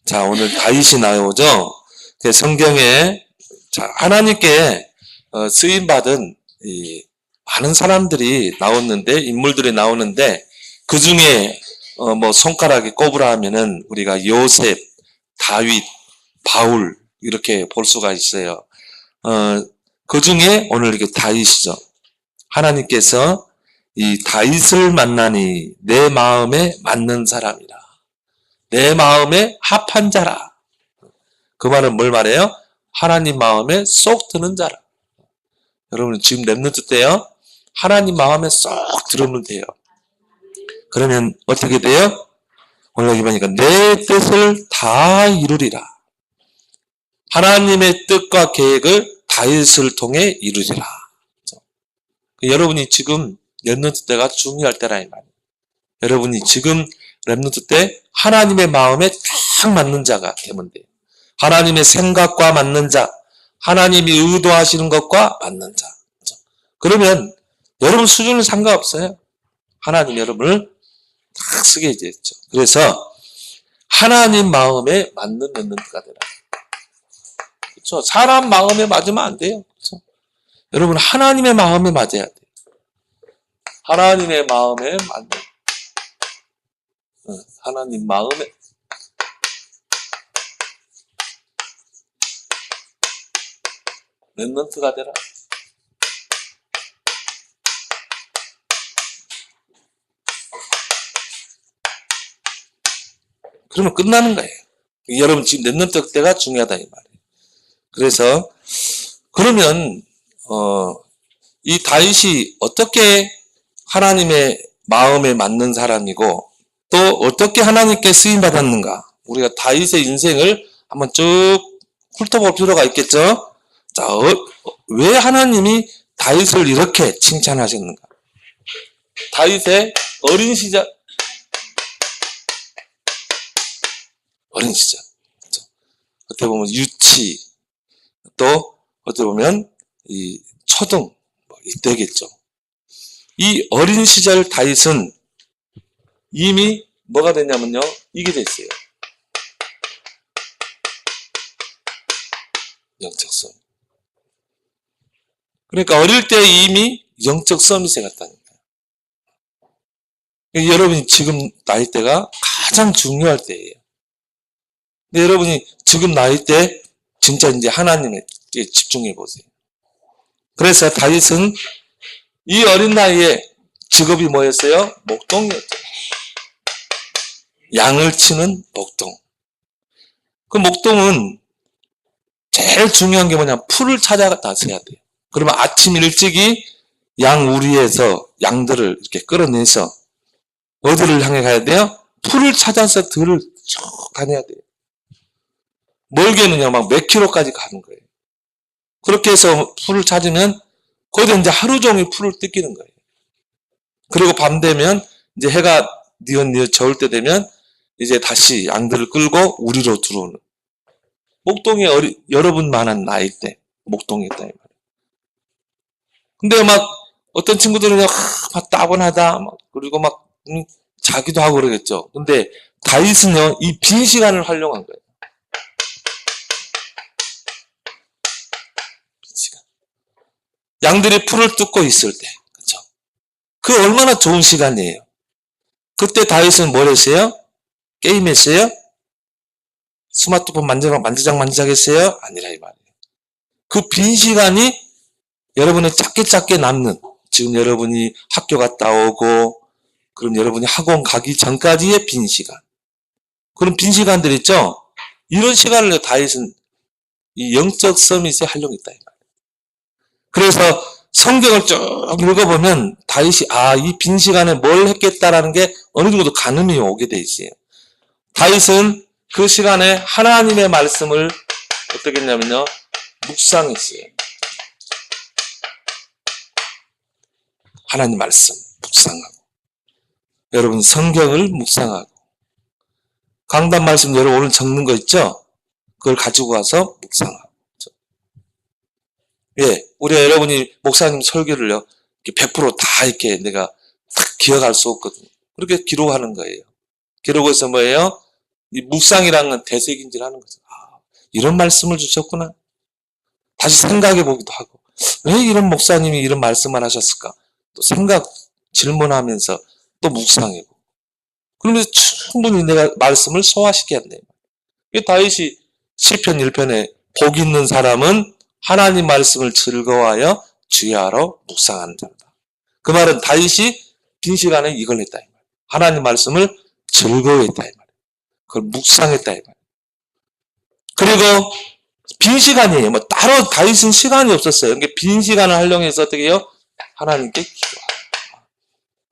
자, 오늘 다윗이 나오죠? 성경에, 자, 하나님께 쓰임받은 많은 사람들이 나오는데, 인물들이 나오는데, 그 중에, 뭐, 손가락에 꼽으라 하면은, 우리가 요셉, 다윗, 바울, 이렇게 볼 수가 있어요. 그 중에 오늘 이렇게 다윗이죠. 하나님께서 이 다윗을 만나니 내 마음에 맞는 사람이라. 내 마음에 합한 자라. 그 말은 뭘 말해요? 하나님 마음에 쏙 드는 자라. 여러분 지금 랩런트 때요. 하나님 마음에 쏙 들으면 돼요. 그러면 어떻게 돼요? 오늘 여기 보니까 내 뜻을 다 이루리라. 하나님의 뜻과 계획을 다윗을 통해 이루리라. 여러분이 지금 랩런트 때가 중요할 때라 이 말이에요. 여러분이 지금 랩런트 때 하나님의 마음에 딱 맞는 자가 되면 돼요. 하나님의 생각과 맞는 자, 하나님이 의도하시는 것과 맞는 자. 그러면 여러분 수준은 상관없어요. 하나님 여러분을 딱 쓰게 되죠. 그래서 하나님 마음에 맞는 랩런트가 되라. 그렇죠? 사람 마음에 맞으면 안 돼요. 그렇죠? 여러분 하나님의 마음에 맞아야 돼요. 하나님의 마음에 맞는. 하나님 마음에 랩런트가 되라. 그러면 끝나는 거예요. 여러분 지금 랩런트 때가 중요하다 이 말이에요. 그래서 그러면 이 다윗이 어떻게 하나님의 마음에 맞는 사람이고 또 어떻게 하나님께 쓰임 받았는가? 우리가 다윗의 인생을 한번 쭉 훑어볼 필요가 있겠죠. 자, 왜 하나님이 다윗을 이렇게 칭찬하셨는가? 다윗의 어린 시절, 그렇죠? 어떻게 보면 유치, 또 어떻게 보면 이 초등 이때겠죠. 이 어린 시절 다윗은 이미 뭐가 됐냐면요, 이게 됐어요. 영적 성. 그러니까 어릴 때 이미 영적 서밋에 갔다는 거예요. 여러분이 지금 나이대가 가장 중요할 때예요. 근데 여러분이 지금 나이대 진짜 이제 하나님에 집중해 보세요. 그래서 다윗은 이 어린 나이에 직업이 뭐였어요? 목동이었죠. 양을 치는 목동. 그 목동은 제일 중요한 게 뭐냐? 풀을 찾아 다서야 돼요. 그러면 아침 일찍이 양 우리에서 양들을 이렇게 끌어내서 어디를 향해 가야 돼요? 풀을 찾아서 들을 쭉 다녀야 돼요. 멀게는요, 막 몇 킬로까지 가는 거예요. 그렇게 해서 풀을 찾으면 거기서 이제 하루 종일 풀을 뜯기는 거예요. 그리고 밤 되면 이제 해가 뉘엿뉘엿 저을 때 되면 이제 다시 양들을 끌고 우리로 들어오는. 목동에 여러분만한 나이 때 목동에 있다 이 말이에요. 근데 막 어떤 친구들은 막 따분하다 막 그리고 막 자기도 하고 그러겠죠. 근데 다윗은요 이 빈 시간을 활용한 거예요. 빈 시간. 양들이 풀을 뜯고 있을 때, 그렇죠? 그 얼마나 좋은 시간이에요. 그때 다윗은 뭘 했어요? 게임했어요? 스마트폰 만지작 했어요? 아니라 이 말이에요. 그 빈 시간이 여러분의 짧게 남는, 지금 여러분이 학교 갔다 오고, 그럼 여러분이 학원 가기 전까지의 빈 시간. 그런 빈 시간들 있죠? 이런 시간을 다윗은 이 영적 서밋에 활용했다. 이 말이에요. 그래서 성경을 쭉 읽어보면 다윗이 이 빈 시간에 뭘 했겠다라는 게 어느 정도 가늠이 오게 돼 있어요. 다윗은 그 시간에 하나님의 말씀을 어떻게 했냐면요. 묵상했어요. 하나님 말씀 묵상하고 여러분 성경을 묵상하고 강단 말씀 여러분 오늘 적는 거 있죠? 그걸 가지고 와서 묵상하고 예, 우리가 여러분이 목사님 설교를요 100% 다 이렇게 내가 딱 기억할 수 없거든요. 그렇게 기록하는 거예요. 기록해서 뭐예요? 이 묵상이라는 건 되새김질하는 거죠. 아, 이런 말씀을 주셨구나. 다시 생각해 보기도 하고, 왜 이런 목사님이 이런 말씀을 하셨을까? 또 질문하면서 또 묵상해보고. 그러면서 충분히 내가 말씀을 소화시켰네. 다윗이 시편 1편에 복 있는 사람은 하나님 말씀을 즐거워하여 주야로 묵상하는 자다. 그 말은 다윗이 빈 시간에 이걸 했다. 하나님 말씀을 즐거워했다. 그걸 묵상했다. 그리고 빈 시간이에요. 뭐 따로 다윗은 시간이 없었어요. 그러니까 빈 시간을 활용해서 어떻게 해요? 하나님께 기도하고.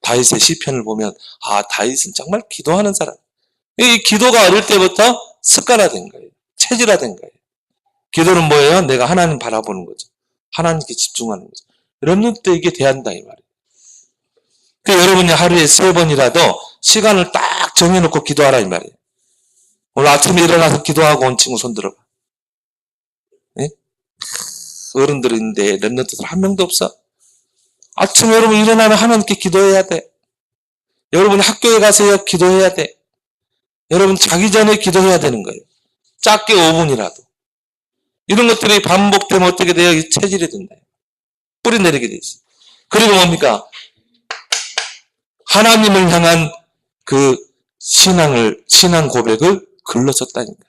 다윗의 시편을 보면 아, 다윗은 정말 기도하는 사람. 이 기도가 어릴 때부터 습관화된 거예요. 체질화된 거예요. 기도는 뭐예요? 내가 하나님 바라보는 거죠. 하나님께 집중하는 거죠. 렘넌트 이게 대한다 이 말이에요. 여러분이 하루에 3번이라도 시간을 딱 정해놓고 기도하라 이 말이에요. 오늘 아침에 일어나서 기도하고 온 친구 손 들어봐. 예? 어른들 있는데 렘넌트들 한 명도 없어. 아침에 여러분 일어나면 하나님께 기도해야 돼. 여러분이 학교에 가세요. 기도해야 돼. 여러분 자기 전에 기도해야 되는 거예요. 짧게 5분이라도. 이런 것들이 반복되면 어떻게 돼요? 이 체질이 된다. 뿌리 내리게 돼 있어요. 그리고 뭡니까? 하나님을 향한 그 신앙 고백을 글러썼다니까.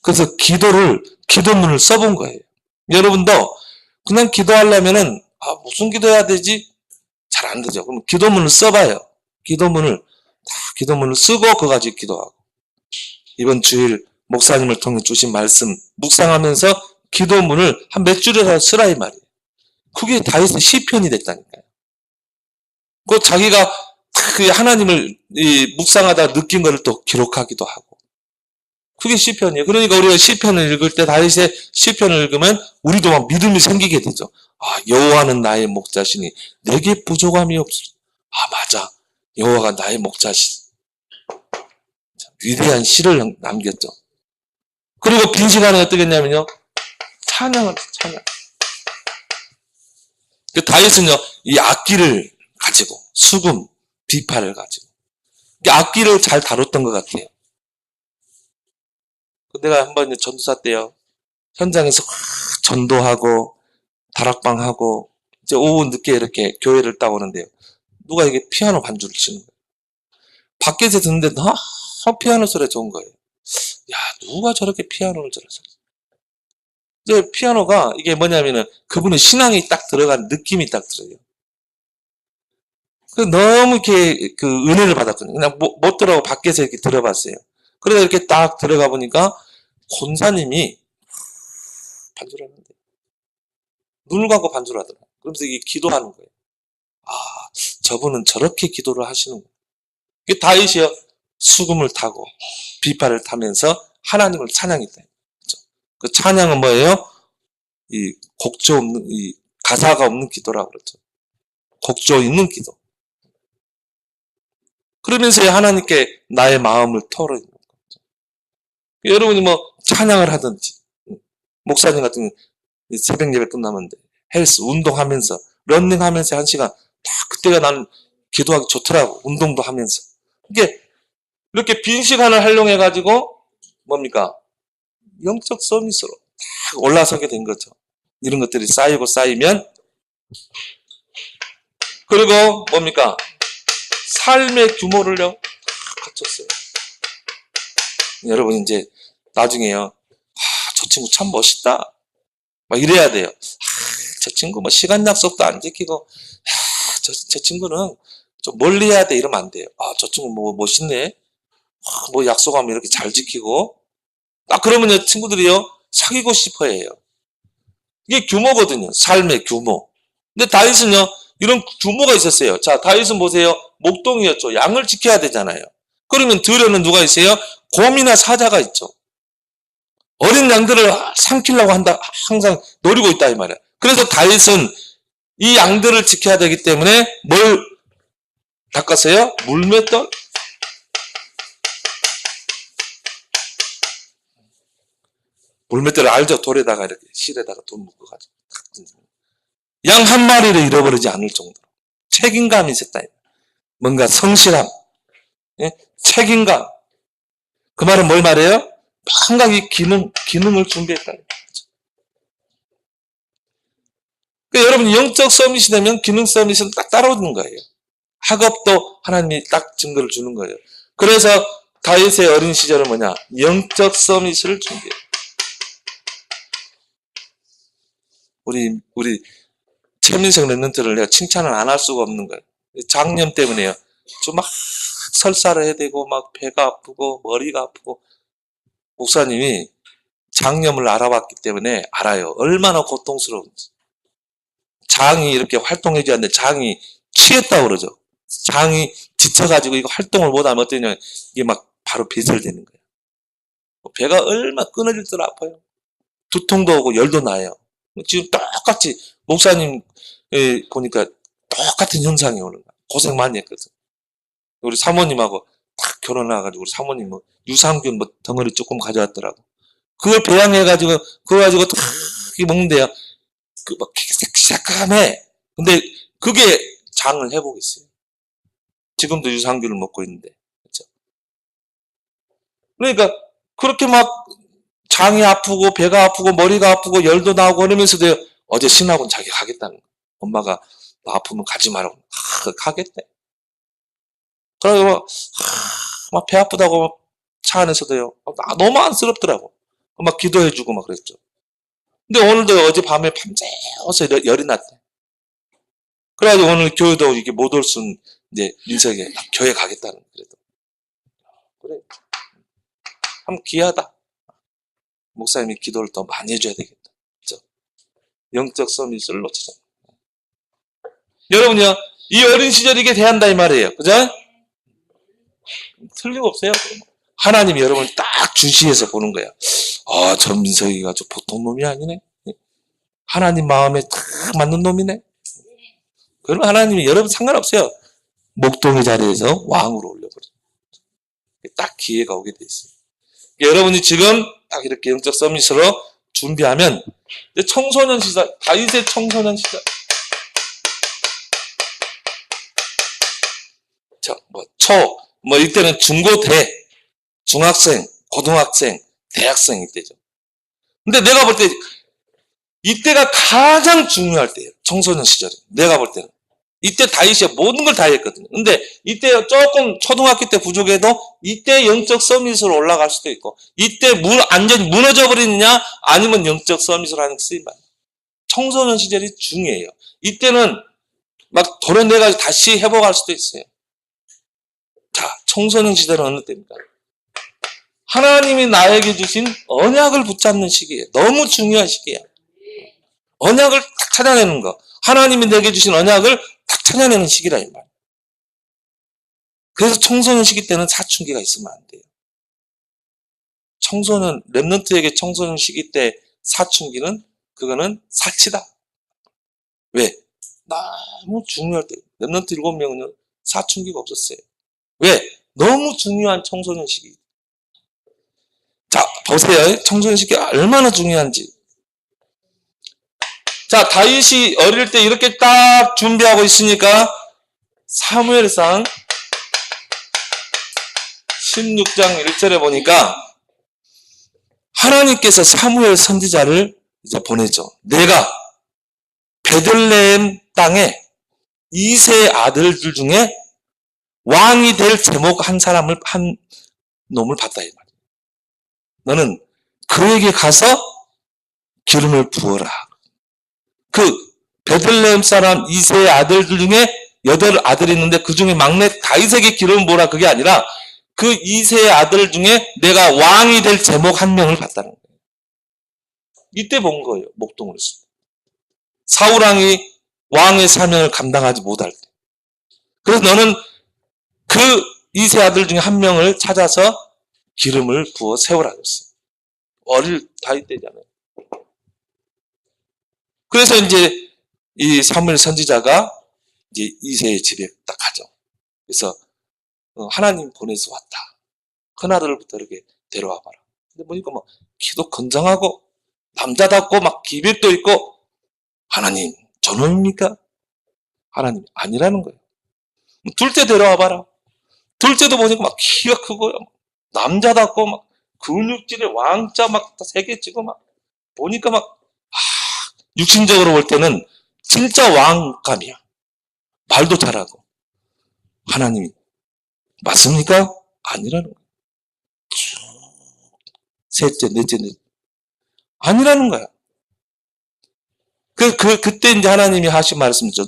그래서 기도문을 써본 거예요. 여러분도 그냥 기도하려면은, 무슨 기도해야 되지? 잘 안 되죠. 그럼 기도문을 써봐요. 기도문을 쓰고 그거 가지고 기도하고. 이번 주일 목사님을 통해 주신 말씀 묵상하면서 기도문을 한 몇 줄이라도 쓰라 이 말이에요. 그게 다윗의 시편이 됐다니까요. 그 자기가 하나님을 묵상하다 느낀 것을 또 기록하기도 하고. 그게 시편이에요. 그러니까 우리가 시편을 읽을 때 다윗의 시편을 읽으면 우리도 막 믿음이 생기게 되죠. 아, 여호와는 나의 목자시니 내게 부족함이 없으리. 아, 맞아. 여호와가 나의 목자시. 위대한 시를 남겼죠. 그리고 빈 시간에 어떻게 했냐면요. 찬양. 다윗은요, 이 악기를 가지고, 수금, 비파를 가지고. 악기를 잘 다뤘던 것 같아요. 내가 한번 전도사 때요, 현장에서 전도하고, 다락방하고, 이제 오후 늦게 이렇게 교회를 딱 오는데요. 누가 이게 피아노 반주를 치는 거예요. 밖에서 듣는데 너무 피아노 소리가 좋은 거예요. 야, 누가 저렇게 피아노를 저렇게. 이제 피아노가 이게 뭐냐면은 그분의 신앙이 딱 들어간 느낌이 딱 들어요. 너무 이렇게 그 은혜를 받았거든요. 그냥 못 들어가고 밖에서 이렇게 들어봤어요. 그러다 이렇게 딱 들어가 보니까 권사님이 반주를 하는데 눈을 감고 반주를 하더라고요. 그러면서 이게 기도하는 거예요. 아, 저분은 저렇게 기도를 하시는구나. 이게 다윗이요. 수금을 타고 비파를 타면서 하나님을 찬양했다. 그렇죠? 그 찬양은 뭐예요? 이 곡조 없는, 이 가사가 없는 기도라고 그러죠. 곡조 있는 기도. 그러면서 하나님께 나의 마음을 털어있는 거죠. 여러분이 뭐 찬양을 하든지, 목사님 같은 새벽 예배 끝나면 헬스, 운동하면서, 런닝하면서 1시간, 딱 그때가 나는 기도하기 좋더라고. 운동도 하면서. 이게 이렇게 빈 시간을 활용해가지고 뭡니까? 영적 서밋으로 딱 올라서게 된 거죠. 이런 것들이 쌓이면 그리고 뭡니까? 삶의 규모를요 갖췄어요. 여러분 이제 나중에요. 저 친구 참 멋있다. 막 이래야 돼요. 저 친구 뭐 시간 약속도 안 지키고 저 친구는 좀 멀리 해야 돼 이러면 안 돼요. 저 친구 뭐 멋있네. 뭐 약속하면 이렇게 잘 지키고. 그러면요 친구들이요 사귀고 싶어 해요. 이게 규모거든요. 삶의 규모. 근데 다윗은요 이런 규모가 있었어요. 자, 다윗은 보세요. 목동이었죠. 양을 지켜야 되잖아요. 그러면 들에는 누가 있어요? 곰이나 사자가 있죠. 어린 양들을 삼키려고 항상 노리고 있다 이 말이에요. 그래서 다윗은 이 양들을 지켜야 되기 때문에 뭘 닦았어요? 물맷돌? 물맷돌을 알죠? 돌에다가 이렇게 실에다가 돈 묶어가지고 양 한 마리를 잃어버리지 않을 정도로 책임감이 있었다. 뭔가 성실함, 예? 책임감. 그 말은 뭘 말해요? 한 가지 기능을 준비했다. 그러니까 여러분 영적 서밋이 되면 기능 서밋은 딱 따라오는 거예요. 학업도 하나님이 딱 증거를 주는 거예요. 그래서 다윗의 어린 시절은 뭐냐? 영적 서밋을 준비해요. 우리 최민석 랩런트를 내가 칭찬을 안 할 수가 없는 거예요. 장염 때문에요. 저 막 설사를 해야 되고 막 배가 아프고 머리가 아프고 목사님이 장염을 알아봤기 때문에 알아요. 얼마나 고통스러운지. 장이 이렇게 활동해줘야 하는데 장이 취했다고 그러죠. 장이 지쳐가지고 이거 활동을 못하면 어떠냐, 이게 막 바로 배설되는 거예요. 배가 얼마나 끊어질 줄 아파요. 두통도 오고 열도 나요. 지금 똑같이 목사님 보니까 똑같은 현상이 오는 거야. 고생 많이 했거든. 우리 사모님하고 딱 결혼해가지고 우리 사모님 뭐 유산균 뭐 덩어리 조금 가져왔더라고. 그걸 배양해가지고 그거 가지고 딱 먹는데요. 그 막 새까매. 근데 그게 장을 회복했어요. 지금도 유산균을 먹고 있는데. 그렇죠? 그러니까 그렇게 막 장이 아프고 배가 아프고 머리가 아프고 열도 나고 그러면서도 어제 신학원 자기 가겠다는 거야. 엄마가 너 아프면 가지 말라고. 가겠대. 그래서 막 배 아프다고 막 차 안에서도요. 너무 안쓰럽더라고. 막 기도해주고 막 그랬죠. 근데 오늘도 어젯밤에 밤새워서 열이 났대. 그래가지고 오늘 교회도 이게 못 올 순 이제 민석이 교회 가겠다는 그래도. 그래. 참 귀하다. 목사님이 기도를 더 많이 해줘야 되겠다. 그죠? 영적 서밋을 놓치자. 여러분요, 이 어린 시절 이게 대한다 이 말이에요. 그죠? 틀림없어요. 하나님이 여러분 딱 주시해서 보는 거야. 아, 저 민석이가 저 보통 놈이 아니네. 하나님 마음에 딱 맞는 놈이네. 그러면 하나님이 여러분 상관없어요. 목동의 자리에서 왕으로 올려버려요. 딱 기회가 오게 돼 있어요. 여러분이 지금 딱 이렇게 영적 서밋으로 준비하면 청소년 시절, 다윗의 청소년 시절. 자, 이때는 중고대, 중학생, 고등학생, 대학생 이때죠. 근데 내가 볼 때 이때가 가장 중요할 때예요. 청소년 시절에. 내가 볼 때는. 이때 다윗이 모든 걸 다 했거든요. 근데 이때 조금 초등학교 때 부족해도 이때 영적 서밋으로 올라갈 수도 있고, 이때 완전히 무너져 버리느냐 아니면 영적 서밋으로 하는 쓰임받는. 청소년 시절이 중요해요. 이때는 막 도려내가지고 다시 회복할 수도 있어요. 자, 청소년 시절은 어느 때입니까? 하나님이 나에게 주신 언약을 붙잡는 시기예요. 너무 중요한 시기야. 언약을 딱 찾아내는 거. 하나님이 내게 주신 언약을 딱 찾아내는 시기라 이 말. 그래서 청소년 시기 때는 사춘기가 있으면 안 돼요. 랩런트에게 청소년 시기 때 사춘기는 그거는 사치다. 왜? 너무 중요할 때. 랩런트 7명은 사춘기가 없었어요. 왜? 너무 중요한 청소년 시기. 자, 보세요. 청소년 시기가 얼마나 중요한지. 자, 다윗이 어릴 때 이렇게 딱 준비하고 있으니까 사무엘상 16장 1절에 보니까 하나님께서 사무엘 선지자를 이제 보내죠. 내가 베들레헴 땅에 이세 아들들 중에 왕이 될 제목 한 놈을 봤다 이 말이에요. 너는 그에게 가서 기름을 부어라. 그 베들레헴 사람 이세의 아들들 중에 8아들이 있는데 그 중에 막내 다윗에게 기름을 부어라 그게 아니라 그 이세의 아들 중에 내가 왕이 될 제목 한 명을 봤다는 거예요. 이때 본 거예요. 목동으로. 사울왕이 왕의 사명을 감당하지 못할 때. 그래서 너는 그 이세 아들 중에 한 명을 찾아서 기름을 부어 세우라고 했어요. 어릴 다윗 때잖아요. 그래서 이제 이 사무엘 선지자가 이제 이세의 집에 딱 가죠. 그래서 하나님 보내서 왔다. 큰아들부터 이렇게 데려와 봐라. 근데 보니까 막 키도 건장하고 남자답고 막 기백도 있고 하나님 저놈입니까? 하나님 아니라는 거예요. 둘째 데려와 봐라. 둘째도 보니까 막 키가 크고요. 남자답고 막 근육질에 왕자 막 3개 찍어 막 보니까 막 육신적으로 볼 때는 진짜 왕감이야. 말도 잘하고. 하나님이 맞습니까? 아니라는 거야. 셋째, 넷째. 아니라는 거야. 그때 이제 하나님이 하신 말씀이죠.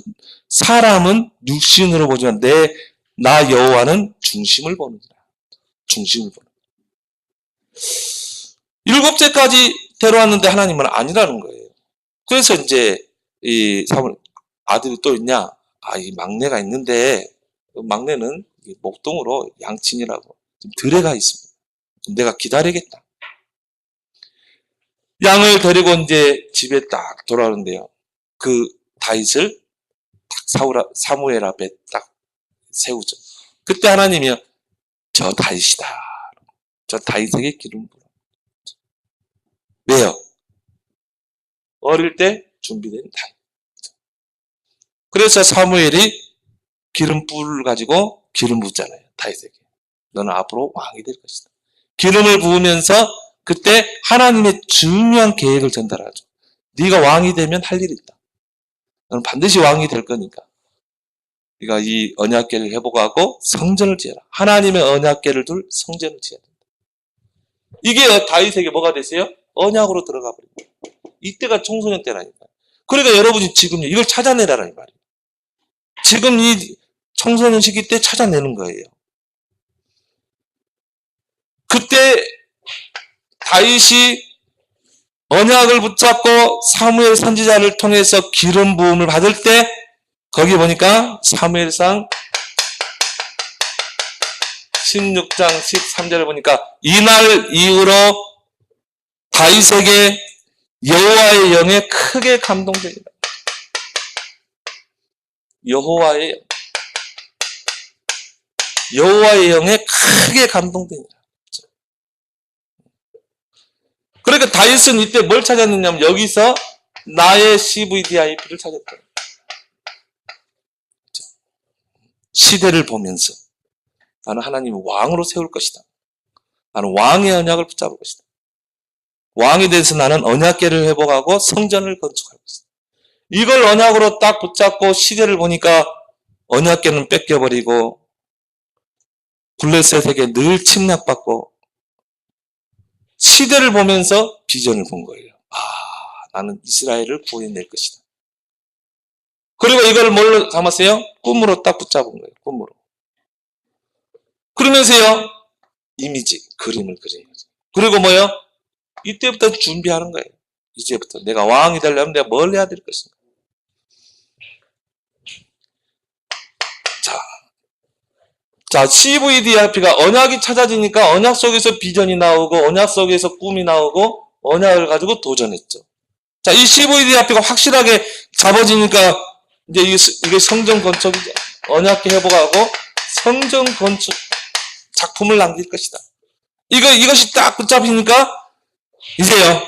사람은 육신으로 보지만 나 여호와는 중심을 보는구나. 중심을 보는. 7째까지 데려왔는데 하나님은 아니라는 거예요. 그래서 이제 이 사모님 아들이 또 있냐? 이 막내가 있는데 그 막내는 목동으로 양친이라고 지금 들에가 있습니다. 내가 기다리겠다. 양을 데리고 이제 집에 딱 돌아오는데요. 그 다윗을 딱 사무엘 앞에 딱 세우죠. 그때 하나님이요. 저 다윗이다. 저 다윗에게 기름 부어. 왜요? 어릴 때 준비된 다윗. 그래서 사무엘이 기름불을 가지고 기름 붓잖아요. 다윗에게. 너는 앞으로 왕이 될 것이다. 기름을 부으면서 그때 하나님의 중요한 계획을 전달하죠. 네가 왕이 되면 할 일이 있다. 너는 반드시 왕이 될 거니까. 네가 이 언약궤를 회복하고 성전을 지어라. 하나님의 언약궤를 둘 성전을 지어야 된다. 이게 다윗에게 뭐가 됐어요? 언약으로 들어가 버립니다. 이때가 청소년 때라니까. 그러니까 여러분이 지금 이걸 찾아내라는 말이에요. 지금 이 청소년 시기 때 찾아내는 거예요. 그때 다윗이 언약을 붙잡고 사무엘 선지자를 통해서 기름 부음을 받을 때 거기 보니까 사무엘상 16장 13절을 보니까 이날 이후로 다윗에게 여호와의 영에 크게 감동됩니다. 여호와의 영에 크게 감동됩니다. 그러니까 다윗은 이때 뭘 찾았느냐면 여기서 나의 CVDIP를 찾았대요. 시대를 보면서 나는 하나님을 왕으로 세울 것이다. 나는 왕의 언약을 붙잡을 것이다. 왕이 돼서 나는 언약궤를 회복하고 성전을 건축할 것이다. 이걸 언약으로 딱 붙잡고 시대를 보니까 언약궤는 뺏겨버리고 블레셋에게 늘 침략받고 시대를 보면서 비전을 본 거예요. 나는 이스라엘을 구해낼 것이다. 그리고 이걸 뭘로 담았어요? 꿈으로 딱 붙잡은 거예요. 꿈으로. 그러면서요. 이미지, 그림을 그리는 거죠. 그리고 뭐요? 이때부터 준비하는 거예요. 이제부터 내가 왕이 되려면 내가 뭘 해야 될 것인가. 자, CVDIP가 언약이 찾아지니까 언약 속에서 비전이 나오고 언약 속에서 꿈이 나오고 언약을 가지고 도전했죠. 자, 이 CVDIP가 확실하게 잡아지니까 이제 이게 성전 건축이죠. 언약궤 회복하고 성전 건축 작품을 남길 것이다. 이것이 딱 붙잡히니까 이제요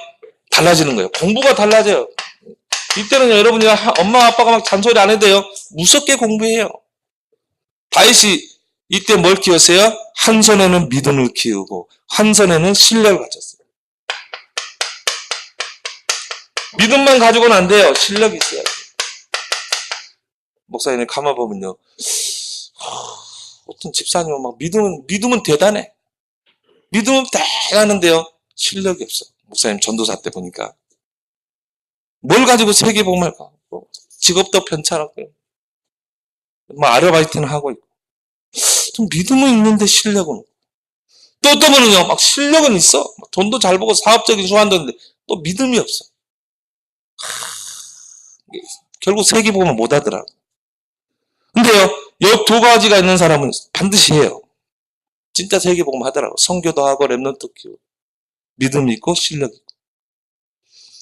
달라지는 거예요. 공부가 달라져요. 이때는 여러분이 엄마 아빠가 막 잔소리 안 해도 돼요. 무섭게 공부해요. 다윗이 이때 뭘 키웠어요? 한 손에는 믿음을 키우고 한 손에는 신뢰를 가졌어요. 믿음만 가지고는 안 돼요. 실력이 있어야 돼요. 목사님이 가만 보면요. 어떤 집사님은 막 믿음은 대단해. 믿음은 대단한데요. 실력이 없어. 목사님 전도사 때 보니까. 뭘 가지고 세계복음을 할까? 직업도 편찮았고요. 아르바이트는 하고 있고. 좀 믿음은 있는데 실력은. 또 어떤 분은요, 막 실력은 있어. 돈도 잘 벌고 사업적인 수완도 있는데 또 믿음이 없어. 결국 세계복음을 못 하더라고. 근데요, 이 두 가지가 있는 사람은 반드시 해요. 진짜 세계복음 하더라고. 선교도 하고 랩런트 키우고. 믿음이 있고 실력이 있고.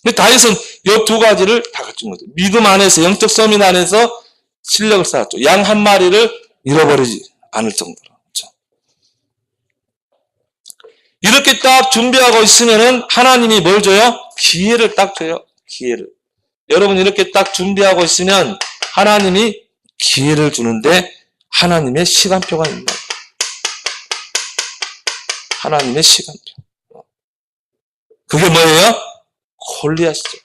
근데 다윗은 이 두 가지를 다 갖춘 거죠. 믿음 안에서, 영적 서민 안에서 실력을 쌓았죠. 양 한 마리를 잃어버리지 않을 정도로. 그렇죠? 이렇게 딱 준비하고 있으면은 하나님이 뭘 줘요? 기회를 딱 줘요. 기회를. 여러분 이렇게 딱 준비하고 있으면 하나님이 기회를 주는데 하나님의 시간표가 있는 거예요. 하나님의 시간표. 그게 뭐예요? 골리앗이죠.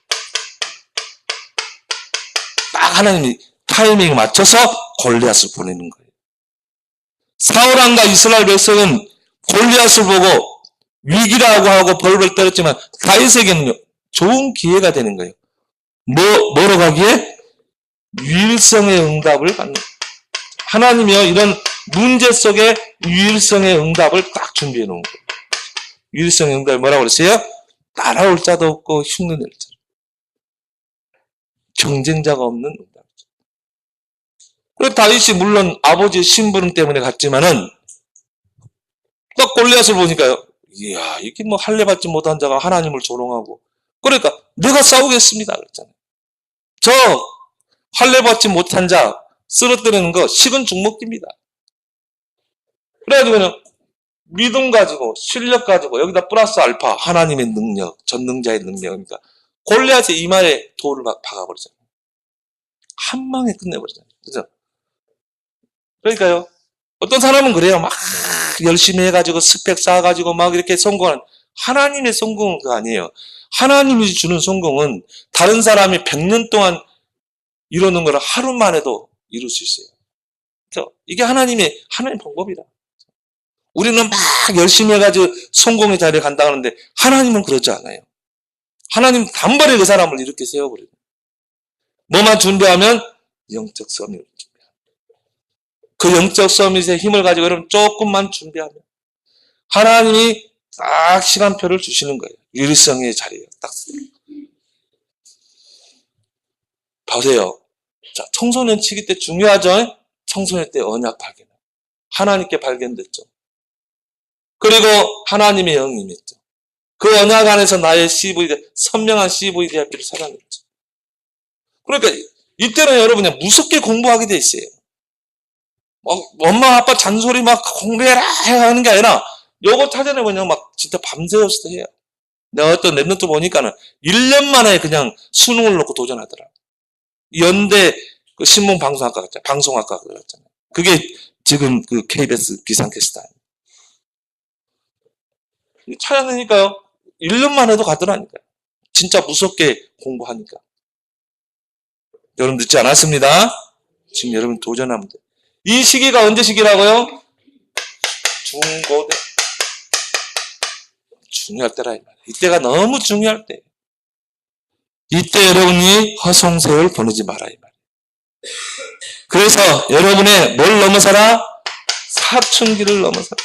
딱 하나님이 타이밍에 맞춰서 골리앗을 보내는 거예요. 사울왕과 이스라엘 백성은 골리앗을 보고 위기라고 하고 벌벌 떨었지만 다윗에게는 좋은 기회가 되는 거예요. 뭐로 가기에? 유일성의 응답을 받는 거예요. 하나님이요, 이런 문제 속에 유일성의 응답을 딱 준비해 놓은 거예요. 유일성의 응답이 뭐라고 그랬어요? 따라올 자도 없고 흉내낼 자. 경쟁자가 없는 응답이죠. 그래서 다윗이 물론 아버지의 심부름 때문에 갔지만은 딱 골리앗을 보니까요, 이야, 이게 뭐 할례 받지 못한 자가 하나님을 조롱하고, 그러니까 내가 싸우겠습니다 그랬잖아요. 저 할례 받지 못한 자 쓰러뜨리는 거 식은 죽 먹기입니다. 그래가지고는 믿음 가지고 실력 가지고 여기다 플러스 알파 하나님의 능력, 전능자의 능력이니까 골리앗의 이마에 돌을 박아버리잖아요. 한 방에 끝내버리잖아요. 그죠? 그러니까요, 어떤 사람은 그래요. 막 열심히 해가지고 스펙 쌓아가지고 막 이렇게 성공하는, 하나님의 성공은 그거 아니에요. 하나님이 주는 성공은 다른 사람이 100년 동안 이루는 걸 하루 만에도 이룰 수 있어요. 그렇죠? 이게 하나님 방법이다. 우리는 막 열심히 해가지고 성공의 자리에 간다 하는데 하나님은 그러지 않아요. 하나님 단번에 그 사람을 이렇게 세워버려요. 뭐만 준비하면? 영적 서밋을 준비합니다. 그 영적 서밋의 힘을 가지고 여러분 조금만 준비하면 하나님이 딱 시간표를 주시는 거예요. 유일성의 자리에 딱. 보세요. 자, 청소년 치기 때 중요하죠? 청소년 때 언약 발견. 하나님께 발견됐죠. 그리고 하나님의 영이 임했죠. 그 언약 안에서 나의 CVD, 선명한 CVDIP를 살아냈죠. 그러니까 이때는 여러분이 무섭게 공부하게 돼 있어요. 엄마 아빠 잔소리 막 공부해라 하는 게 아니라 요거 찾아내면 막 진짜 밤새워서 해요. 내가 어떤 랩런트 보니까는 1년 만에 그냥 수능을 놓고 도전하더라. 연대 그 신문방송학과 같잖아요. 방송학과 그랬잖아요. 그게 지금 그 KBS 비상캐스터. 찾아내니까요, 1년만 해도 가더라니까요. 진짜 무섭게 공부하니까. 여러분 늦지 않았습니다. 지금 여러분 도전하면 돼요. 이 시기가 언제 시기라고요? 중고대. 중요할 때라. 이때가 너무 중요할 때. 이때 여러분이 허송세월 보내지 마라 이 말이에요. 그래서 여러분의 뭘 넘어서라? 사춘기를 넘어서라.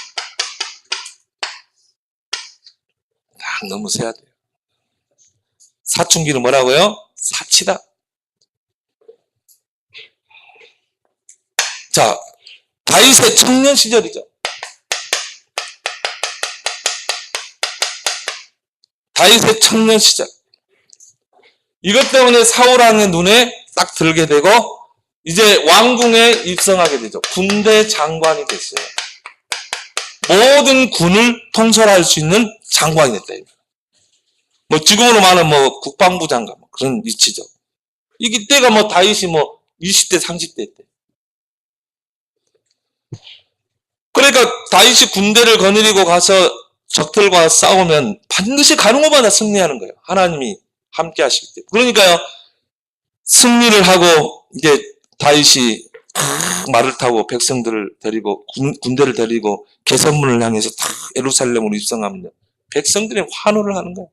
딱 넘어서야 돼요. 사춘기는 뭐라고요? 사치다. 자, 다윗의 청년 시절이죠. 다윗의 청년 시절. 이것 때문에 사울왕의 눈에 딱 들게 되고 이제 왕궁에 입성하게 되죠. 군대 장관이 됐어요. 모든 군을 통솔할 수 있는 장관이 됐다. 뭐 지금으로 말하면 뭐 국방부 장관 뭐 그런 위치죠. 이때가 뭐 다윗이 뭐 20대 30대 때. 그러니까 다윗이 군대를 거느리고 가서 적들과 싸우면 반드시 가는 곳마다 승리하는 거예요. 하나님이 함께 하시기 때문에. 그러니까요, 승리를 하고 이제 다윗이 말을 타고 백성들을 데리고 군대를 데리고 개선문을 향해서 다 예루살렘으로 입성하면요, 백성들이 환호를 하는 거예요.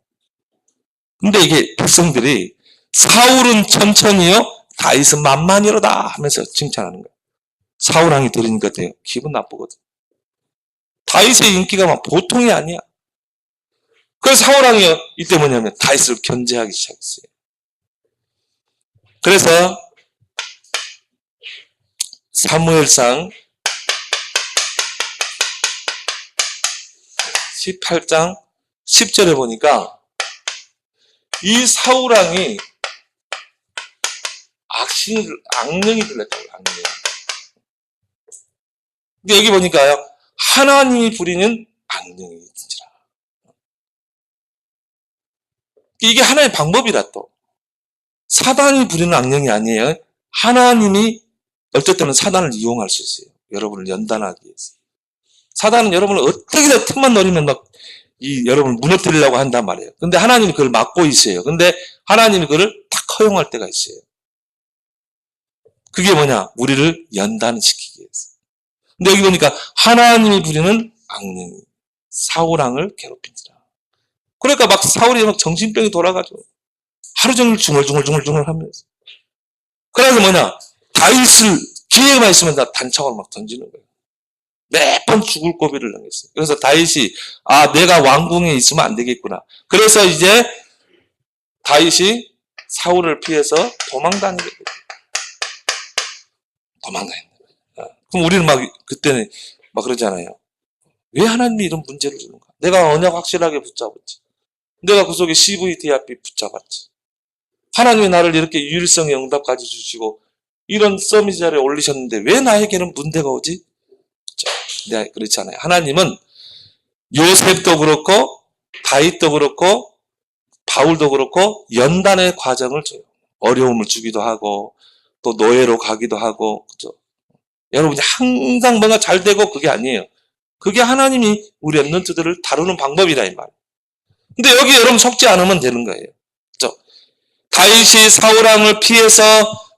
근데 이게 백성들이 사울은 천천히요, 다윗은 만만히로다 하면서 칭찬하는 거예요. 사울왕이 들으니까 돼요. 기분 나쁘거든. 다윗의 인기가 막 보통이 아니야. 그래서 사울왕이 이때 뭐냐면 다윗을 견제하기 시작했어요. 그래서 사무엘상 18장 10절에 보니까 이 사울왕이 악령이 들렸다고요. 악령. 근데 여기 보니까요, 하나님이 부리는 악령이든지라. 이게 하나의 방법이라 또. 사단이 부리는 악령이 아니에요. 하나님이 어쩔 때는 사단을 이용할 수 있어요. 여러분을 연단하기 위해서. 사단은 여러분을 어떻게든 틈만 노리면 막 여러분을 무너뜨리려고 한단 말이에요. 근데 하나님이 그걸 막고 있어요. 근데 하나님이 그걸 딱 허용할 때가 있어요. 그게 뭐냐? 우리를 연단시키기 위해서. 근데 여기 보니까 하나님이 부리는 악령이 사울 왕을 괴롭힌지라. 그러니까 막 사울이 막 정신병이 돌아가지고 하루 종일 중얼중얼 하면서. 그래서 뭐냐? 다윗을 기회만 있으면 다 단창으로 막 던지는 거예요. 몇 번 죽을 고비를 당했어요. 그래서 다윗이 내가 왕궁에 있으면 안 되겠구나. 그래서 이제 다윗이 사울을 피해서 도망다니게 돼요. 도망다니는 거예요. 그럼 우리는 막 그때는 막 그러잖아요. 왜 하나님이 이런 문제를 주는가? 내가 언약 확실하게 붙잡았지. 내가 그 속에 CVDRP 붙잡았지. 하나님이 나를 이렇게 유일성의 응답까지 주시고 이런 서밋 자리에 올리셨는데 왜 나에게는 문제가 오지? 네, 그렇지 않아요. 하나님은 요셉도 그렇고 다윗도 그렇고 바울도 그렇고 연단의 과정을 줘요. 어려움을 주기도 하고 또 노예로 가기도 하고 그죠? 여러분이 항상 뭔가 잘 되고 그게 아니에요. 그게 하나님이 우리 렘넌트들을 다루는 방법이다 이 말. 근데 여기 여러분 속지 않으면 되는 거예요. 그죠? 다윗이 사울 왕을 피해서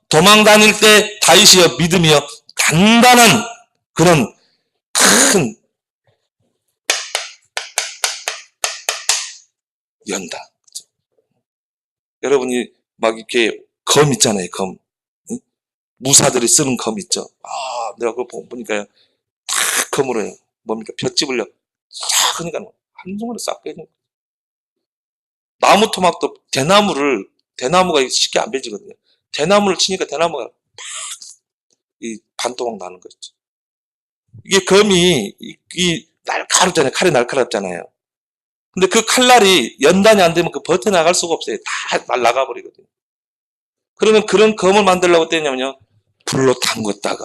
도망 다닐 때 다윗이여 믿음이여 단단한 그런 큰 연단. 그죠? 여러분이 막 이렇게 검 있잖아요, 검. 응? 무사들이 쓰는 검 있죠. 내가 그거 보니까요. 탁 검으로 뭡니까? 볏짚을요. 싹 하니까 한순간에 싹 빼는 거예요. 나무 토막도 대나무가 쉽게 안 베지거든요. 대나무를 치니까 대나무가 이 반토막 나는 거 있죠. 이게 검이 날카롭잖아요. 칼이 날카롭잖아요. 근데 그 칼날이 연단이 안 되면 그 버텨나갈 수가 없어요. 다 날아가버리거든요. 그러면 그런 검을 만들려고 했냐면요. 불로 담궜다가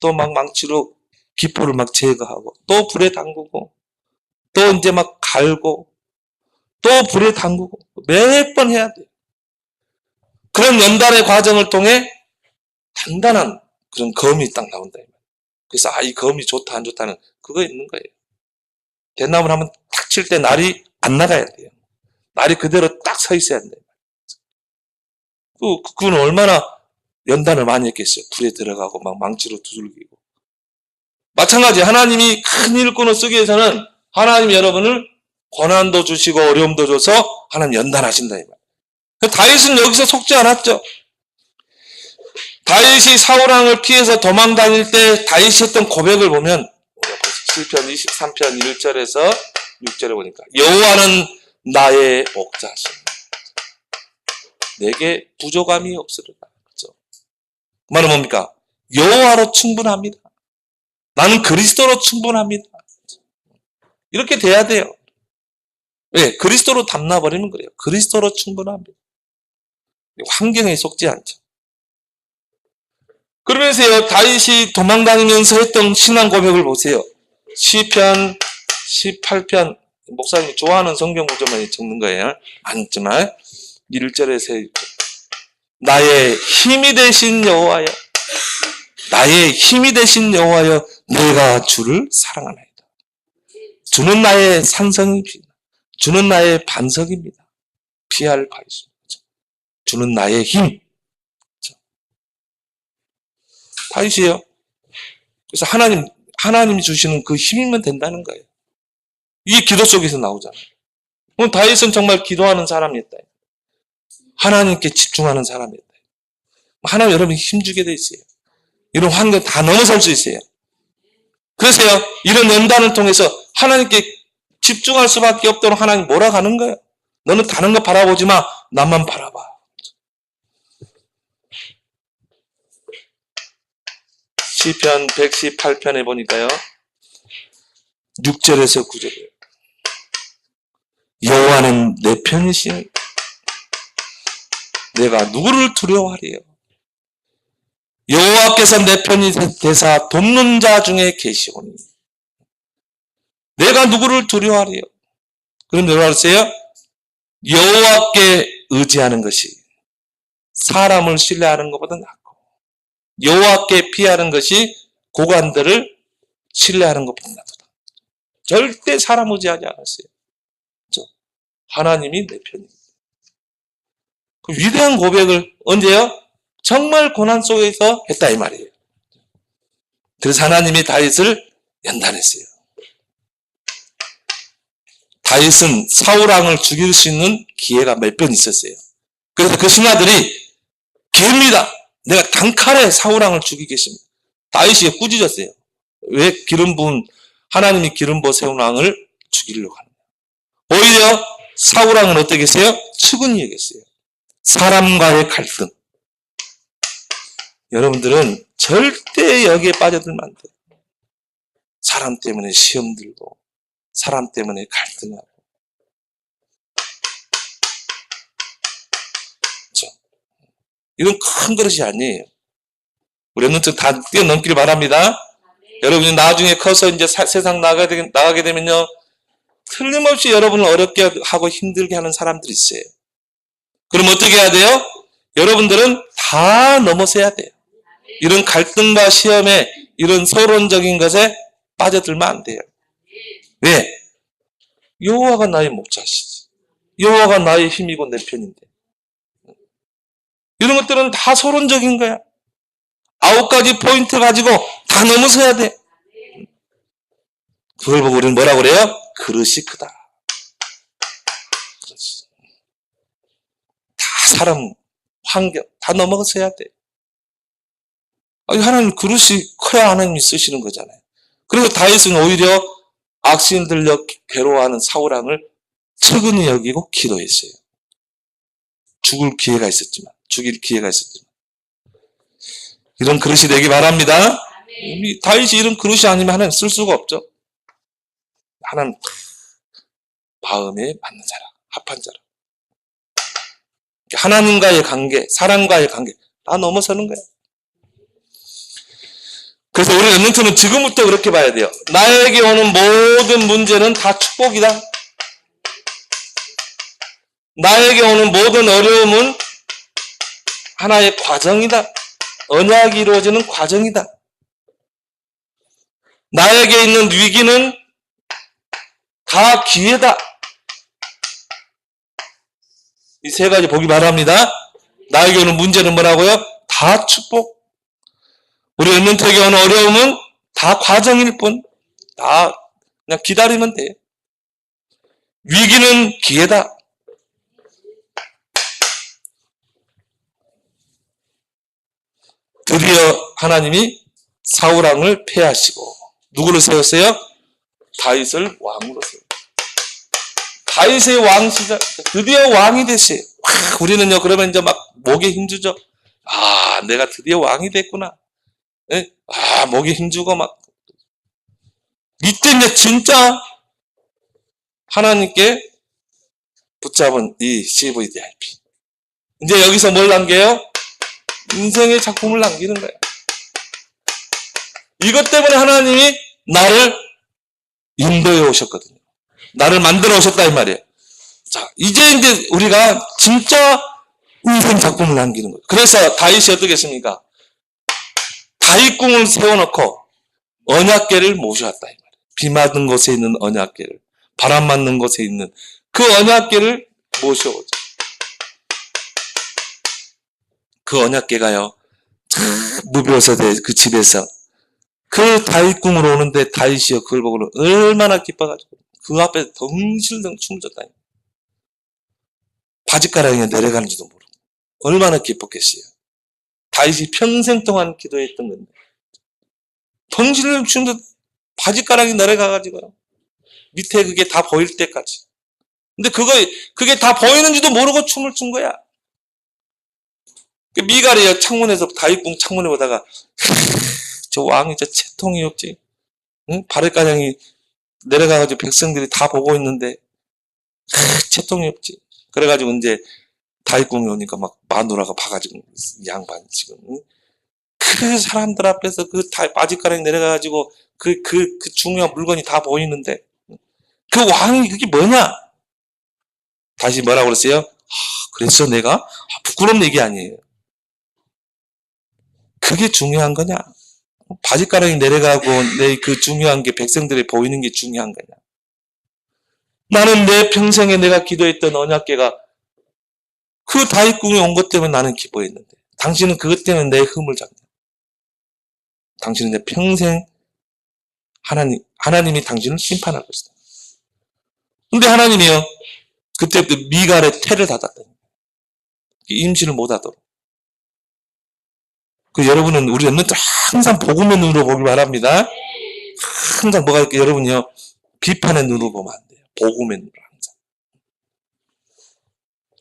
또 막 망치로 기포를 막 제거하고 또 불에 담그고 또 이제 막 갈고 또 불에 담그고 몇 번 해야 돼요. 그런 연단의 과정을 통해 단단한 그런 검이 딱 나온다. 그래서 이 검이 좋다 안 좋다는 그거 있는 거예요. 대나무를 한번 탁 칠 때 날이 안 나가야 돼요. 날이 그대로 딱 서 있어야 돼요. 그건 얼마나 연단을 많이 했겠어요. 불에 들어가고 막 망치로 두들기고. 마찬가지 하나님이 큰 일꾼을 쓰기 위해서는 하나님이 여러분을 고난도 주시고 어려움도 줘서 하나님 연단하신다 이 말. 다윗은 여기서 속지 않았죠. 다윗이 사울 왕을 피해서 도망 다닐 때 다윗이 했던 고백을 보면 시편 23편 1절에서 6절에 보니까 여호와는 나의 목자시니 내게 부족함이 없으리라. 그렇죠? 그 말은 뭡니까? 여호와로 충분합니다. 나는 그리스도로 충분합니다. 이렇게 돼야 돼요. 왜? 그리스도로 담나버리면 그래요. 그리스도로 충분합니다. 환경에 속지 않죠. 그러면서요, 다윗이 도망다니면서 했던 신앙 고백을 보세요. 시편 18편, 목사님이 좋아하는 성경 구절만 적는 거예요. 아니지만 1절에서 나의 힘이 되신 여호와여, 나의 힘이 되신 여호와여, 내가 주를 사랑하나이다. 주는 나의 산성입니다. 주는 나의 반석입니다. 피할 바위십니다. 주는 나의 힘. 다윗이에요. 그래서 하나님이 주시는 그 힘이면 된다는 거예요. 이게 기도 속에서 나오잖아요. 그럼 다윗은 정말 기도하는 사람이었다. 하나님께 집중하는 사람이었다. 하나님 여러분 힘주게 돼 있어요. 이런 환경 다 넘어설 수 있어요. 그래서요, 이런 연단을 통해서 하나님께 집중할 수밖에 없도록 하나님 몰아가는 거예요. 너는 다른 거 바라보지 마. 나만 바라봐. 시편 118편에 보니까요. 6절에서 9절이에요. 여호와는 내 편이시니 내가 누구를 두려워하리요. 여호와께서 내 편이 되사 돕는 자 중에 계시오니 내가 누구를 두려워하리요. 그럼 뭐라 그랬어요? 여호와께 의지하는 것이 사람을 신뢰하는 것보다 낫고 여호와께 피하는 것이 고관들을 신뢰하는 것보다 낫다. 절대 사람 의지하지 않았어요. 그렇죠? 하나님이 내 편입니다. 그 위대한 고백을 언제요? 정말 고난 속에서 했다 이 말이에요. 그래서 하나님이 다윗을 연단했어요. 다윗은 사울왕을 죽일 수 있는 기회가 몇 번 있었어요. 그래서 그 신하들이 기회입니다. 내가 단칼에 사울왕을 죽이겠습니다. 다윗이 꾸짖었어요. 왜 기름 부은 하나님이 기름 부어 세운 왕을 죽이려고 하는 거예요. 오히려 사울왕은 어떻게 했어요? 측은히 여겼어요. 사람과의 갈등. 여러분들은 절대 여기에 빠져들면 안 돼요. 사람 때문에 시험 들고 사람 때문에 갈등하고. 그렇죠? 이건 큰 그릇이 아니에요. 우리 랩런트 다 뛰어넘기를 바랍니다. 여러분이 나중에 커서 이제 세상 나가게 되면요. 틀림없이 여러분을 어렵게 하고 힘들게 하는 사람들이 있어요. 그럼 어떻게 해야 돼요? 여러분들은 다 넘어서야 돼요. 이런 갈등과 시험에 이런 서론적인 것에 빠져들면 안 돼요. 왜? 여호와가 나의 목자시지. 여호와가 나의 힘이고 내 편인데. 이런 것들은 다 서론적인 거야. 9가지 포인트 가지고 다 넘어서야 돼. 그걸 보고 우리는 뭐라고 그래요? 그릇이 크다. 그렇지. 다 사람, 환경 다 넘어서야 돼. 하나님 그릇이 커야 하나님이 쓰시는 거잖아요. 그래서 다윗은 오히려 악신 들려 괴로워하는 사울왕을 측은히 여기고 기도했어요. 죽일 기회가 있었지만. 이런 그릇이 되기 바랍니다. 다윗이 이런 그릇이 아니면 하나님 쓸 수가 없죠. 하나님 마음에 맞는 자라, 합한 자라. 하나님과의 관계, 사람과의 관계 다 넘어서는 거예요. 그래서 우리 랩런트는 지금부터 그렇게 봐야 돼요. 나에게 오는 모든 문제는 다 축복이다. 나에게 오는 모든 어려움은 하나의 과정이다. 언약이 이루어지는 과정이다. 나에게 있는 위기는 다 기회다. 이 세 가지 보기 바랍니다. 나에게 오는 문제는 뭐라고요? 다 축복. 우리 랩런트에게 오는 어려움은 다 과정일 뿐. 다 그냥 기다리면 돼요. 위기는 기회다. 드디어 하나님이 사울왕을 패하시고 누구를 세웠어요? 다윗을 왕으로 세웠어요. 다윗의 왕 시절 드디어 왕이 됐어요. 우리는요 그러면 이제 막 목에 힘주죠. 아 내가 드디어 왕이 됐구나. 네? 아 목에 힘주고 막 이때 이제 진짜 하나님께 붙잡은 이 CVDIP. 이제 여기서 뭘 남겨요? 인생의 작품을 남기는 거예요. 이것 때문에 하나님이 나를 인도해 오셨거든요. 나를 만들어 오셨다 이 말이에요. 자, 이제 우리가 진짜 인생 작품을 남기는 거예요. 그래서 다윗이 어떻게 했습니까? 다윗궁을 세워놓고 언약궤를 모셔왔다 이 말이에요. 비 맞은 곳에 있는 언약궤를, 바람 맞는 곳에 있는 그 언약궤를 모셔오죠. 그 언약궤가요, 무벼서대 그 집에서 그 다윗궁으로 오는데 다윗이요 그걸 보고 얼마나 기뻐가지고 그 앞에 덩실덩 춤을 췄다. 바짓가랑이가 내려가는지도 모르고 얼마나 기뻤겠어요. 다윗이 평생 동안 기도했던 건데 덩실덩 춤도 바짓가랑이 내려가가지고요 밑에 그게 다 보일 때까지. 근데 그게 다 보이는지도 모르고 춤을 춘 거야. 미갈이 창문에서 다윗궁 창문에 보다가 저 왕이 저 채통이 없지. 응? 바렛가랑이 내려가가지고 백성들이 다 보고 있는데 채통이 없지. 그래가지고 이제 다윗궁에 오니까 막 마누라가 봐가지고 양반 지금 응? 그 사람들 앞에서 그 바짓가랑이 내려가가지고 그 중요한 물건이 다 보이는데 그 왕이 그게 뭐냐? 다시 뭐라고 그랬어요? 그랬어 내가? 부끄러운 얘기 아니에요. 그게 중요한 거냐? 바짓가랑이 내려가고 내 그 중요한 게 백성들이 보이는 게 중요한 거냐? 나는 내 평생에 내가 기도했던 언약궤가 그 다윗 궁에 온 것 때문에 나는 기뻐했는데 당신은 그것 때문에 내 흠을 잡냐. 당신은 내 평생 하나님이 당신을 심판할 것이다. 근데 하나님이요, 그때부터 미갈의 태를 닫았다. 임신을 못하도록. 여러분은 우리 랩런트 항상 복음의 눈으로 보길 바랍니다. 항상 뭐가 이렇게 여러분이요, 비판의 눈으로 보면 안 돼요. 복음의 눈으로 항상.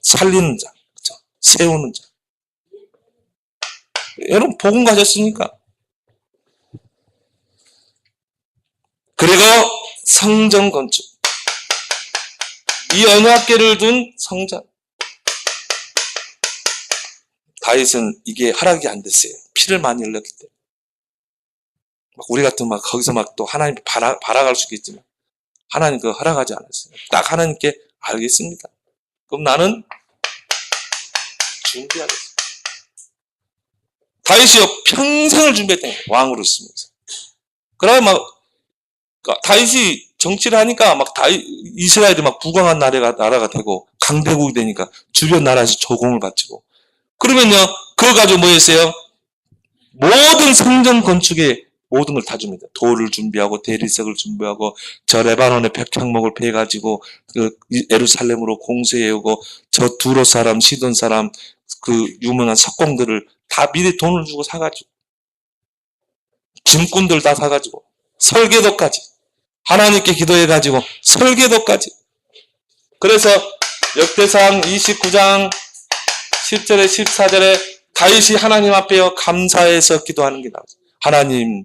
살리는 자, 그렇죠? 세우는 자. 여러분 복음 가졌으니까. 그리고 성전 건축. 이 언약궤를 둔 성전. 다윗은 이게 허락이 안 됐어요. 피를 많이 흘렸기 때문에. 우리 같으면 거기서 또 하나님 바라갈 수 있겠지만 하나님 그거 허락하지 않았어요. 딱 하나님께 알겠습니다. 그럼 나는 준비하겠습니다. 다윗이요, 평생을 준비했다. 왕으로 있으면서. 그러면 다윗이 정치를 하니까 이스라엘이 부강한 나라가 되고 강대국이 되니까 주변 나라에서 조공을 바치고. 그러면요, 그거 가지고 뭐 했어요? 모든 성전 건축에 모든 걸 다 줍니다. 돌을 준비하고 대리석을 준비하고 저 레바논의 백향목을 베가지고 예루살렘으로 공세해오고 저 두로 사람, 시돈 사람 그 유명한 석공들을 다 미리 돈을 주고 사가지고 짐꾼들 다 사가지고 설계도까지 하나님께 기도해가지고 설계도까지. 그래서 역대상 29장 10절에 14절에 다윗이 하나님 앞에 감사해서 기도하는 게 나오죠. 하나님,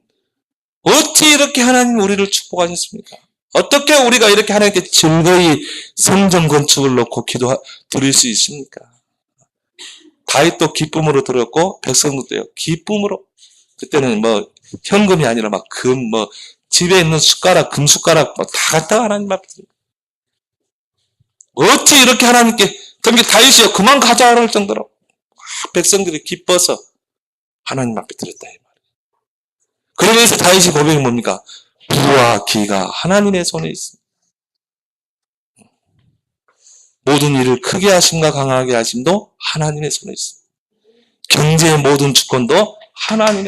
어찌 이렇게 하나님 우리를 축복하셨습니까? 어떻게 우리가 이렇게 하나님께 즐거이 성전 건축을 놓고 드릴 수 있습니까? 다윗도 기쁨으로 드렸고 백성들도요, 기쁨으로. 그때는 현금이 아니라 금, 집에 있는 숟가락, 금숟가락 다 갖다가 하나님 앞에 드려요. 어찌 이렇게 하나님께, 그러니까 다윗이요, 그만 가자 할 정도로 백성들이 기뻐서 하나님 앞에 드렸다 이 말이에요. 그러면서 다윗이 고백이 뭡니까? 부와 기가 하나님의 손에 있습니다. 모든 일을 크게 하심과 강하게 하심도 하나님의 손에 있습니다. 경제의 모든 주권도 하나님의.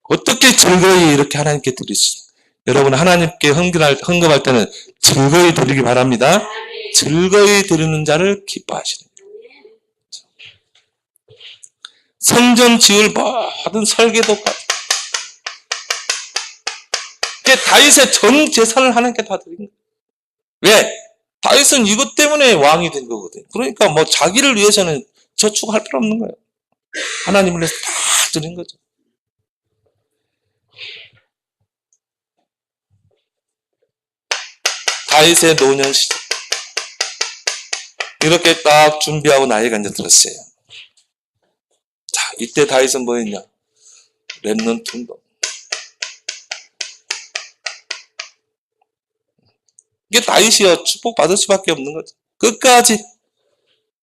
어떻게 즐거이 이렇게 하나님께 드릴 수 있습니까? 여러분 하나님께 헌금할 때는 즐거이 드리기 바랍니다. 즐거이 드리는 자를 기뻐하시는 거예요. 성전 지을 모든 설계도까지. 다윗의 전 재산을 하나님께 다 드린 거예요. 왜? 다윗은 이것 때문에 왕이 된 거거든요. 그러니까 자기를 위해서는 저축할 필요 없는 거예요. 하나님을 위해서 다 드린 거죠. 다윗의 노년 시절. 이렇게 딱 준비하고 나이가 이제 들었어요. 자, 이때 다윗은 뭐 했냐? 렘넌트 운동. 이게 다윗이요, 축복받을 수밖에 없는 거죠. 끝까지,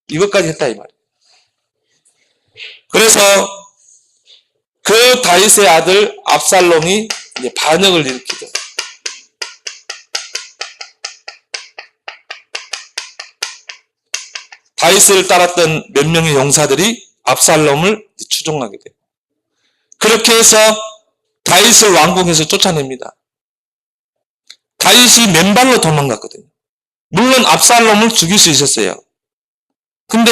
이것까지 했다, 이 말이에요. 그래서, 그 다윗의 아들 압살롬이 이제 반역을 일으키죠. 다윗을 따랐던 몇 명의 용사들이 압살롬을 추종하게 돼요. 그렇게 해서 다윗을 왕궁에서 쫓아냅니다. 다윗이 맨발로 도망갔거든요. 물론 압살롬을 죽일 수 있었어요. 근데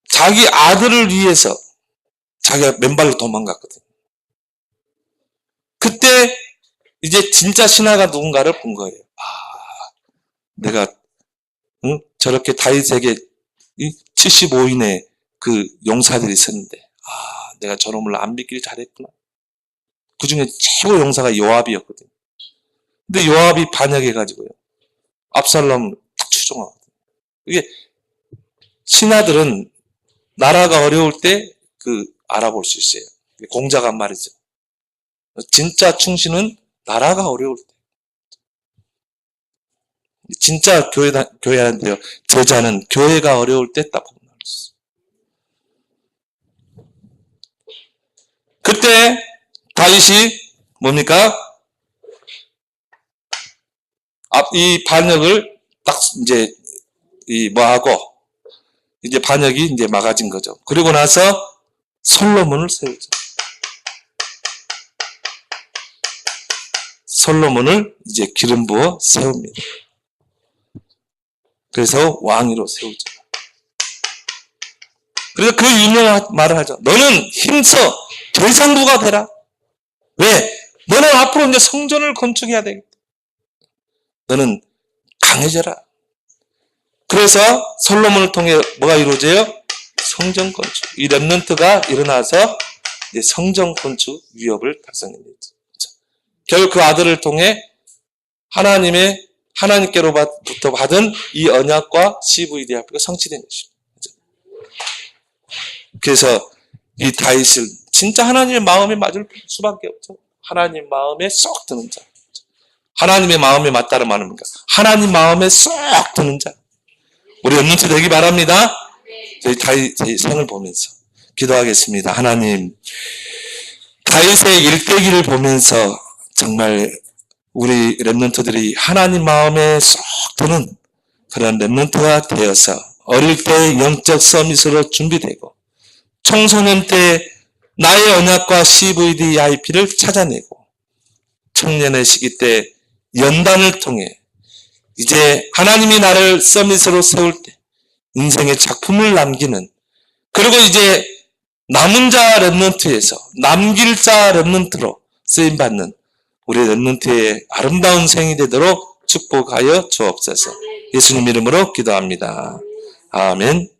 자기 아들을 위해서 자기가 맨발로 도망갔거든요. 그때 이제 진짜 신하가 누군가를 본 거예요. 내가 저렇게 다윗에게 75인의 그 용사들이 있었는데 내가 저놈을 안 믿길 잘했구나. 그 중에 최고 용사가 요압이었거든요. 근데 요압이 반역해가지고요, 압살롬을 딱 추종하거든요. 이게 신하들은 나라가 어려울 때 알아볼 수 있어요. 공자가 말이죠. 진짜 충신은 나라가 어려울 때. 진짜 교회한테요, 제자는 교회가 어려울 때 딱 보면 알 수 있어요. 그때 다윗이 뭡니까? 이 반역을 딱 이제 뭐하고 이제 반역이 이제 막아진 거죠. 그리고 나서 솔로몬을 세우죠. 솔로몬을 이제 기름 부어 세웁니다. 그래서 왕위로 세우죠. 그래서 그 유명한 말을 하죠. 너는 힘써 대장부가 되라. 왜? 너는 앞으로 이제 성전을 건축해야 되겠다. 너는 강해져라. 그래서 솔로몬을 통해 뭐가 이루어져요? 성전 건축. 이 렘넌트가 일어나서 이제 성전 건축 위협을 달성합니다. 결국 그 아들을 통해 하나님께로부터 받은 이 언약과 CVD 합의가 성취된 것입니다. 그래서 이 다윗을 진짜 하나님의 마음에 맞을 수밖에 없죠. 하나님 마음에 쏙 드는 자. 하나님의 마음에 맞다는 말은 뭔가? 하나님 마음에 쏙 드는 자. 우리 렘넌트 되기 바랍니다. 저희 다윗의 생을 보면서 기도하겠습니다. 하나님, 다윗의 일대기를 보면서 정말 우리 렘넌트들이 하나님 마음에 쏙 드는 그런 렘넌트가 되어서 어릴 때 영적 서밋으로 준비되고 청소년 때 나의 언약과 CVD, IP를 찾아내고 청년의 시기 때 연단을 통해 이제 하나님이 나를 서밋으로 세울 때 인생의 작품을 남기는, 그리고 이제 남은 자 렘넌트에서 남길 자 렘넌트로 쓰임받는 우리 렘넌트의 아름다운 생이 되도록 축복하여 주옵소서. 예수님 이름으로 기도합니다. 아멘.